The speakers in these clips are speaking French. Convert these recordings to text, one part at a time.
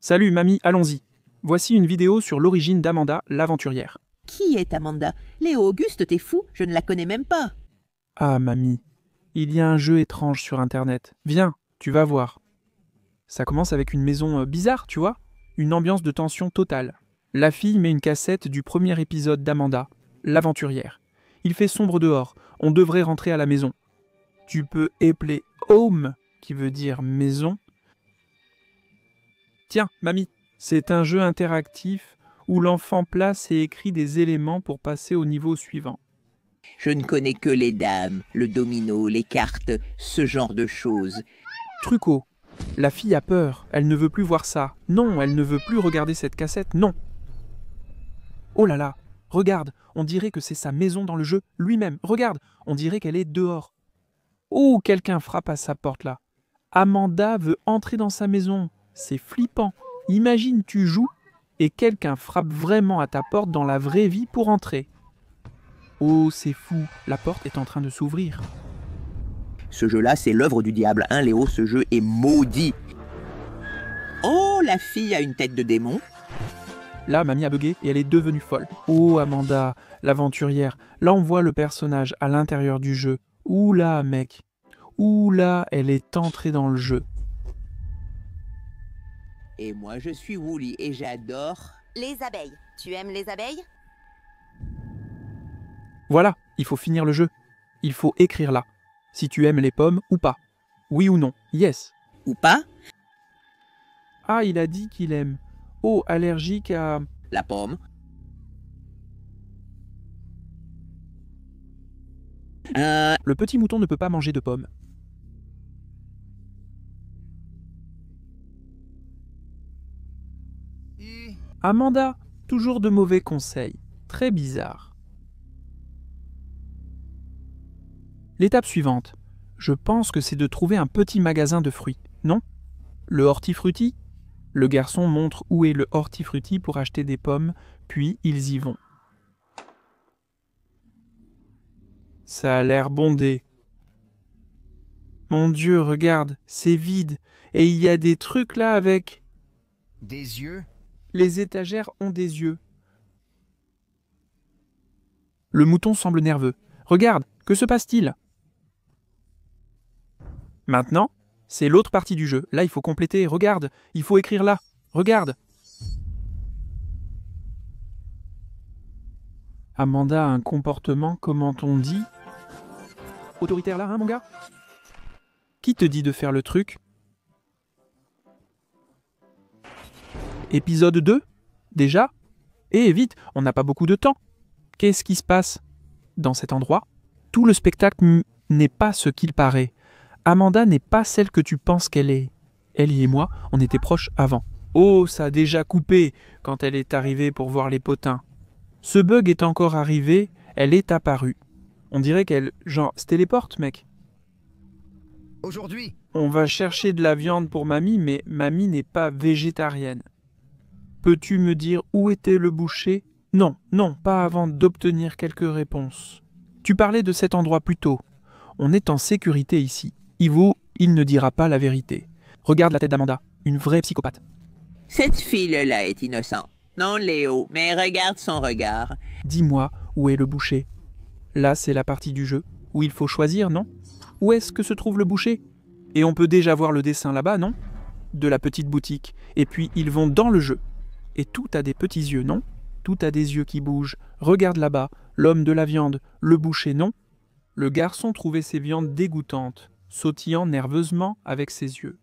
Salut mamie, allons-y. Voici une vidéo sur l'origine d'Amanda, l'aventurière. Qui est Amanda? Léo Auguste, t'es fou? Je ne la connais même pas. Ah mamie, il y a un jeu étrange sur internet. Viens, tu vas voir. Ça commence avec une maison bizarre, tu vois? Une ambiance de tension totale. La fille met une cassette du premier épisode d'Amanda, l'aventurière. Il fait sombre dehors, on devrait rentrer à la maison. Tu peux épeler home, qui veut dire maison. Tiens, mamie, c'est un jeu interactif où l'enfant place et écrit des éléments pour passer au niveau suivant. Je ne connais que les dames, le domino, les cartes, ce genre de choses. Truco. La fille a peur, elle ne veut plus voir ça. Non, elle ne veut plus regarder cette cassette, non. Oh là là, regarde, on dirait que c'est sa maison dans le jeu, lui-même. Regarde, on dirait qu'elle est dehors. Oh, quelqu'un frappe à sa porte là. Amanda veut entrer dans sa maison. C'est flippant. Imagine, tu joues et quelqu'un frappe vraiment à ta porte dans la vraie vie pour entrer. Oh, c'est fou, la porte est en train de s'ouvrir. Ce jeu-là, c'est l'œuvre du diable, hein, Léo, ce jeu est maudit. Oh, la fille a une tête de démon. Là, mamie a bugué et elle est devenue folle. Oh, Amanda, l'aventurière. Là, on voit le personnage à l'intérieur du jeu. Ouh là, mec. Ouh là, elle est entrée dans le jeu. Et moi, je suis Woolly et j'adore... Les abeilles. Tu aimes les abeilles? Voilà, il faut finir le jeu. Il faut écrire là. Si tu aimes les pommes ou pas. Oui ou non. Yes. Ou pas? Ah, il a dit qu'il aime. Oh, allergique à... La pomme. Le petit mouton ne peut pas manger de pommes. Amanda, toujours de mauvais conseils. Très bizarre. L'étape suivante. Je pense que c'est de trouver un petit magasin de fruits, non? Le hortifruti? Le garçon montre où est le hortifruti pour acheter des pommes, puis ils y vont. Ça a l'air bondé. Mon Dieu, regarde, c'est vide. Et il y a des trucs là avec... Des yeux? Les étagères ont des yeux. Le mouton semble nerveux. Regarde, que se passe-t-il? Maintenant, c'est l'autre partie du jeu. Là, il faut compléter. Regarde, il faut écrire là. Regarde. Amanda a un comportement, comment on dit? Autoritaire là, hein, mon gars? Qui te dit de faire le truc? Épisode 2? Déjà? Eh, vite, on n'a pas beaucoup de temps. Qu'est-ce qui se passe dans cet endroit? Tout le spectacle n'est pas ce qu'il paraît. Amanda n'est pas celle que tu penses qu'elle est. Elle et moi, on était proches avant. Oh, ça a déjà coupé quand elle est arrivée pour voir les potins. Ce bug est encore arrivé, elle est apparue. On dirait qu'elle, genre, se téléporte, mec. Aujourd'hui? On va chercher de la viande pour mamie, mais mamie n'est pas végétarienne. Peux-tu me dire où était le boucher? Non, non, pas avant d'obtenir quelques réponses. Tu parlais de cet endroit plus tôt. On est en sécurité ici. Ivo, il ne dira pas la vérité. Regarde la tête d'Amanda, une vraie psychopathe. Cette fille-là est innocente. Non, Léo, mais regarde son regard. Dis-moi où est le boucher. Là, c'est la partie du jeu où il faut choisir, non? Où est-ce que se trouve le boucher? Et on peut déjà voir le dessin là-bas, non? De la petite boutique. Et puis, ils vont dans le jeu. Et tout a des petits yeux, non? Tout a des yeux qui bougent. Regarde là-bas, l'homme de la viande, le boucher, non? Le garçon trouvait ces viandes dégoûtantes, sautillant nerveusement avec ses yeux.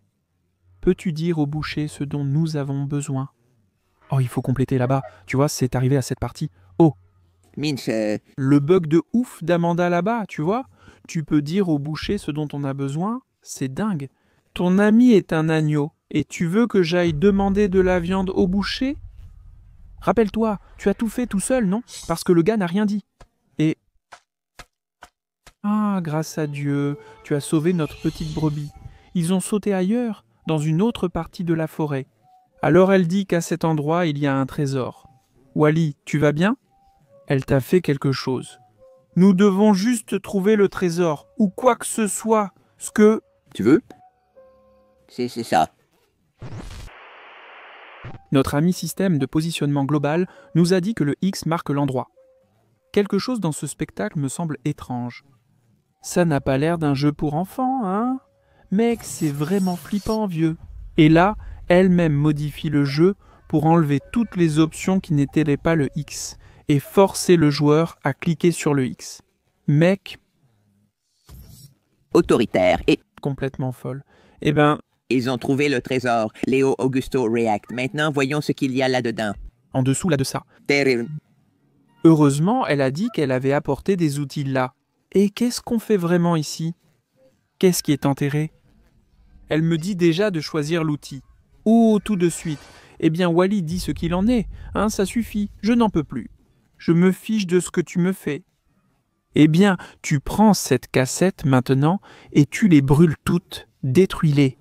Peux-tu dire au boucher ce dont nous avons besoin? Oh, il faut compléter là-bas. Tu vois, c'est arrivé à cette partie. Oh, Mince, le bug de ouf d'Amanda là-bas, tu vois? Tu peux dire au boucher ce dont on a besoin? C'est dingue. Ton ami est un agneau, et tu veux que j'aille demander de la viande au boucher? Rappelle-toi, tu as tout fait tout seul, non? Parce que le gars n'a rien dit. Et... Ah, grâce à Dieu, tu as sauvé notre petite brebis. Ils ont sauté ailleurs, dans une autre partie de la forêt. Alors elle dit qu'à cet endroit, il y a un trésor. Wally, tu vas bien? Elle t'a fait quelque chose. Nous devons juste trouver le trésor, ou quoi que ce soit, ce que... tu veux? C'est ça. Notre ami système de positionnement global nous a dit que le X marque l'endroit. Quelque chose dans ce spectacle me semble étrange. Ça n'a pas l'air d'un jeu pour enfants, hein? Mec, c'est vraiment flippant, vieux. Et là, elle-même modifie le jeu pour enlever toutes les options qui n'étaient pas le X et forcer le joueur à cliquer sur le X. Mec, Autoritaire. Et complètement folle. Eh ben, ils ont trouvé le trésor. Léo Augusto React. Maintenant, voyons ce qu'il y a là-dedans. en dessous là de ça. Terrible. Heureusement, elle a dit qu'elle avait apporté des outils là. Et qu'est-ce qu'on fait vraiment ici? Qu'est-ce qui est enterré? Elle me dit déjà de choisir l'outil. Oh, tout de suite. Eh bien, Wally dit ce qu'il en est. Hein, ça suffit, je n'en peux plus. Je me fiche de ce que tu me fais. Eh bien, tu prends cette cassette maintenant et tu les brûles toutes. Détruis-les.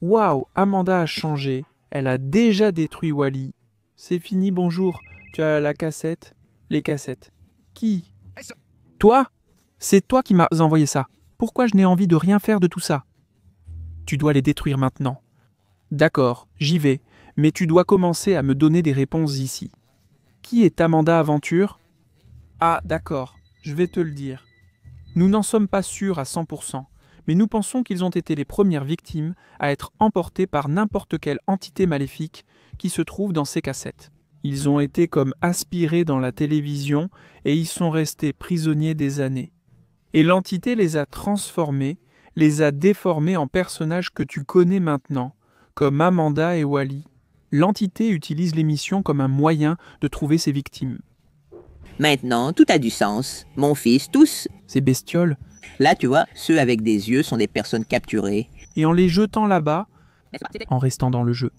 Waouh, Amanda a changé. Elle a déjà détruit Wally. C'est fini, bonjour. Tu as la cassette. Les cassettes. Qui? Toi? C'est toi qui m'as envoyé ça. Pourquoi je n'ai envie de rien faire de tout ça? Tu dois les détruire maintenant. D'accord, j'y vais, mais tu dois commencer à me donner des réponses ici. Qui est Amanda Aventure? Ah, d'accord, je vais te le dire. Nous n'en sommes pas sûrs à 100%, mais nous pensons qu'ils ont été les premières victimes à être emportés par n'importe quelle entité maléfique qui se trouve dans ces cassettes. Ils ont été comme aspirés dans la télévision et y sont restés prisonniers des années. Et l'entité les a transformés, les a déformés en personnages que tu connais maintenant, comme Amanda et Wally. L'entité utilise l'émission comme un moyen de trouver ses victimes. Maintenant, tout a du sens. Mon fils, tous. Ces bestioles, Là, tu vois, ceux avec des yeux sont des personnes capturées. et en les jetant là-bas, en restant dans le jeu.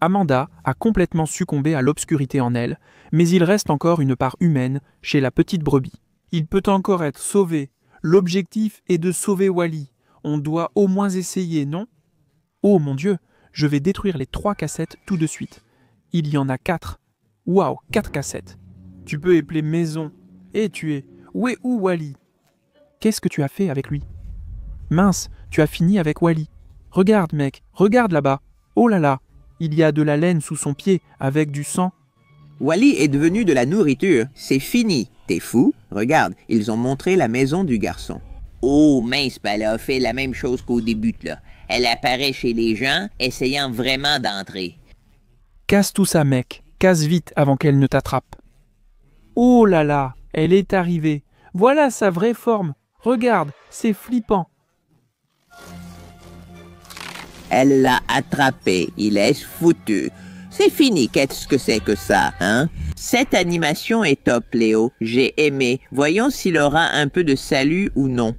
Amanda a complètement succombé à l'obscurité en elle, mais il reste encore une part humaine chez la petite brebis. Il peut encore être sauvé. L'objectif est de sauver Wally. On doit au moins essayer, non? Oh mon Dieu, je vais détruire les 3 cassettes tout de suite. Il y en a 4. Waouh, 4 cassettes. Tu peux épeler maison. Et tu es. Où est Wally? Qu'est-ce que tu as fait avec lui? Mince, tu as fini avec Wally. Regarde, mec, regarde là-bas. Oh là là, il y a de la laine sous son pied avec du sang. Wally est devenu de la nourriture. C'est fini. T'es fou? Regarde, ils ont montré la maison du garçon. Oh, mince, ben elle a fait la même chose qu'au début, là. Elle apparaît chez les gens, essayant vraiment d'entrer. Casse tout ça, mec. Casse vite avant qu'elle ne t'attrape. Oh là là, elle est arrivée. Voilà sa vraie forme. Regarde, c'est flippant. Elle l'a attrapé. Il est foutu. C'est fini, qu'est-ce que c'est que ça, hein? Cette animation est top, Léo. J'ai aimé. Voyons s'il aura un peu de salut ou non.